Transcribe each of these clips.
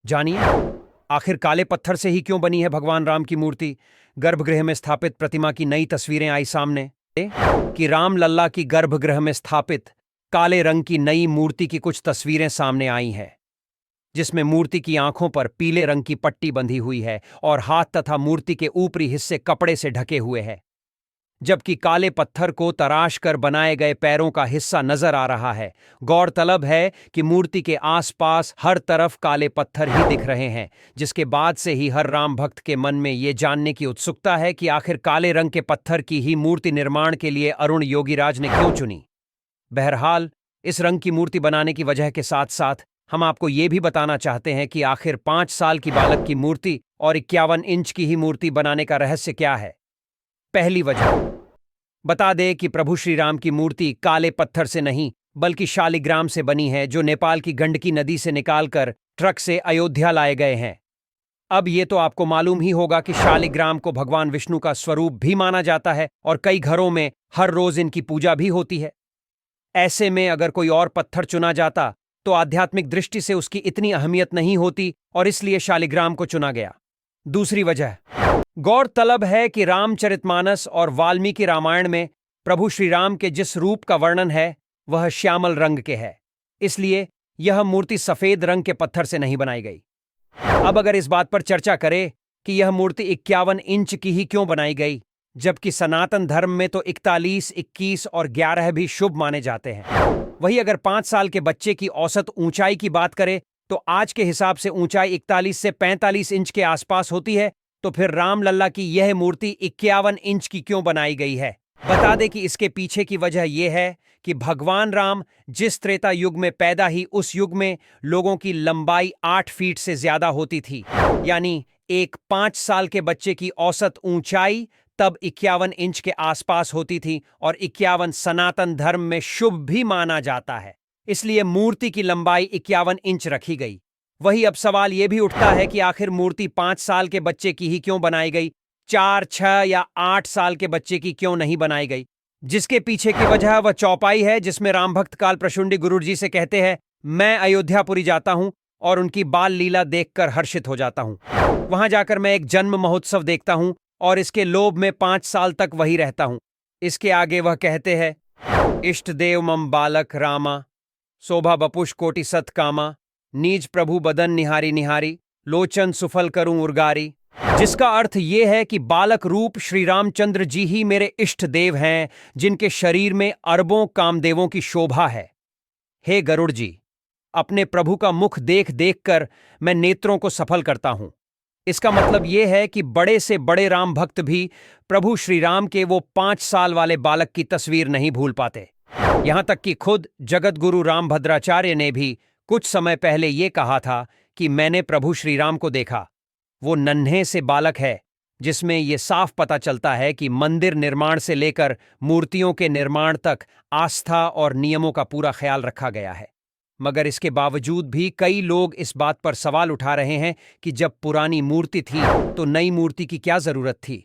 जानिए, आखिर काले पत्थर से ही क्यों बनी है भगवान राम की मूर्ति। गर्भगृह में स्थापित प्रतिमा की नई तस्वीरें आई सामने कि राम लल्ला की गर्भगृह में स्थापित काले रंग की नई मूर्ति की कुछ तस्वीरें सामने आई हैं, जिसमें मूर्ति की आंखों पर पीले रंग की पट्टी बंधी हुई है और हाथ तथा मूर्ति के ऊपरी हिस्से कपड़े से ढके हुए हैं, जबकि काले पत्थर को तराश कर बनाए गए पैरों का हिस्सा नजर आ रहा है। गौरतलब है कि मूर्ति के आसपास हर तरफ काले पत्थर ही दिख रहे हैं, जिसके बाद से ही हर राम भक्त के मन में ये जानने की उत्सुकता है कि आखिर काले रंग के पत्थर की ही मूर्ति निर्माण के लिए अरुण योगीराज ने क्यों चुनी। बहरहाल, इस रंग की मूर्ति बनाने की वजह के साथ साथ हम आपको ये भी बताना चाहते हैं कि आखिर 5 साल की बालक की मूर्ति और 51 इंच की ही मूर्ति बनाने का रहस्य क्या है। पहली वजह, बता दें कि प्रभु श्री राम की मूर्ति काले पत्थर से नहीं बल्कि शालिग्राम से बनी है, जो नेपाल की गंडकी नदी से निकालकर ट्रक से अयोध्या लाए गए हैं। अब ये तो आपको मालूम ही होगा कि शालिग्राम को भगवान विष्णु का स्वरूप भी माना जाता है और कई घरों में हर रोज इनकी पूजा भी होती है। ऐसे में अगर कोई और पत्थर चुना जाता तो आध्यात्मिक दृष्टि से उसकी इतनी अहमियत नहीं होती और इसलिए शालिग्राम को चुना गया। दूसरी वजह, गौरतलब है कि रामचरितमानस और वाल्मीकि रामायण में प्रभु श्री राम के जिस रूप का वर्णन है वह श्यामल रंग के है, इसलिए यह मूर्ति सफेद रंग के पत्थर से नहीं बनाई गई। अब अगर इस बात पर चर्चा करें कि यह मूर्ति 51 इंच की ही क्यों बनाई गई, जबकि सनातन धर्म में तो 41, 21 और 11 भी शुभ माने जाते हैं। वही अगर 5 साल के बच्चे की औसत ऊंचाई की बात करें तो आज के हिसाब से ऊंचाई 41 से 45 इंच के आसपास होती है, तो फिर राम लल्ला की यह मूर्ति 51 इंच की क्यों बनाई गई है। बता दें कि इसके पीछे की वजह यह है कि भगवान राम जिस त्रेता युग में पैदा ही उस युग में लोगों की लंबाई 8 फीट से ज्यादा होती थी, यानी एक 5 साल के बच्चे की औसत ऊंचाई तब 51 इंच के आसपास होती थी और 51 सनातन धर्म में शुभ भी माना जाता है, इसलिए मूर्ति की लंबाई 51 इंच रखी गई। वही अब सवाल यह भी उठता है कि आखिर मूर्ति 5 साल के बच्चे की ही क्यों बनाई गई, 4, 6 या 8 साल के बच्चे की क्यों नहीं बनाई गई। जिसके पीछे की वजह वह चौपाई है जिसमें राम भक्त काल प्रशुंडी गुरु जी से कहते हैं, मैं अयोध्यापुरी जाता हूं और उनकी बाल लीला देखकर हर्षित हो जाता हूं। वहां जाकर मैं एक जन्म महोत्सव देखता हूं और इसके लोभ में 5 साल तक वही रहता हूं। इसके आगे वह कहते हैं, इष्ट देव मम बालक रामा, शोभा बपुष कोटि सत कामा, नीज प्रभु बदन निहारी निहारी, लोचन सुफल करूं उर्गारी। जिसका अर्थ यह है कि बालक रूप श्री रामचंद्र जी ही मेरे इष्ट देव हैं, जिनके शरीर में अरबों कामदेवों की शोभा है। हे गरुड़ जी, अपने प्रभु का मुख देख देख कर मैं नेत्रों को सफल करता हूं। इसका मतलब यह है कि बड़े से बड़े राम भक्त भी प्रभु श्री राम के वो 5 साल वाले बालक की तस्वीर नहीं भूल पाते। यहां तक कि खुद जगत गुरु रामभद्राचार्य ने भी कुछ समय पहले यह कहा था कि मैंने प्रभु श्री राम को देखा। वो नन्हे से बालक है, जिसमें यह साफ पता चलता है कि मंदिर निर्माण से लेकर मूर्तियों के निर्माण तक आस्था और नियमों का पूरा ख्याल रखा गया है। मगर इसके बावजूद भी कई लोग इस बात पर सवाल उठा रहे हैं कि जब पुरानी मूर्ति थी तो नई मूर्ति की क्या जरूरत थी।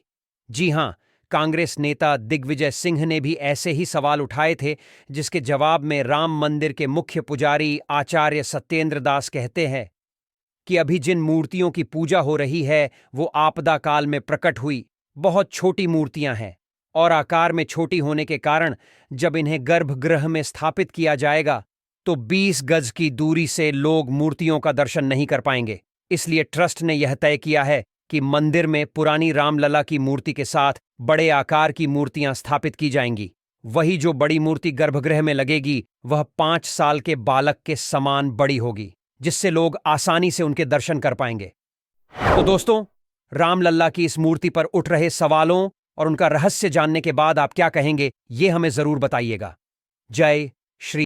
जी हां, कांग्रेस नेता दिग्विजय सिंह ने भी ऐसे ही सवाल उठाए थे, जिसके जवाब में राम मंदिर के मुख्य पुजारी आचार्य सत्येंद्र दास कहते हैं कि अभी जिन मूर्तियों की पूजा हो रही है वो आपदा काल में प्रकट हुई बहुत छोटी मूर्तियां हैं और आकार में छोटी होने के कारण जब इन्हें गर्भगृह में स्थापित किया जाएगा तो 20 गज की दूरी से लोग मूर्तियों का दर्शन नहीं कर पाएंगे। इसलिए ट्रस्ट ने यह तय किया है कि मंदिर में पुरानी रामलला की मूर्ति के साथ बड़े आकार की मूर्तियां स्थापित की जाएंगी। वही जो बड़ी मूर्ति गर्भगृह में लगेगी वह 5 साल के बालक के समान बड़ी होगी, जिससे लोग आसानी से उनके दर्शन कर पाएंगे। तो दोस्तों, रामलला की इस मूर्ति पर उठ रहे सवालों और उनका रहस्य जानने के बाद आप क्या कहेंगे, ये हमें जरूर बताइएगा। जय श्री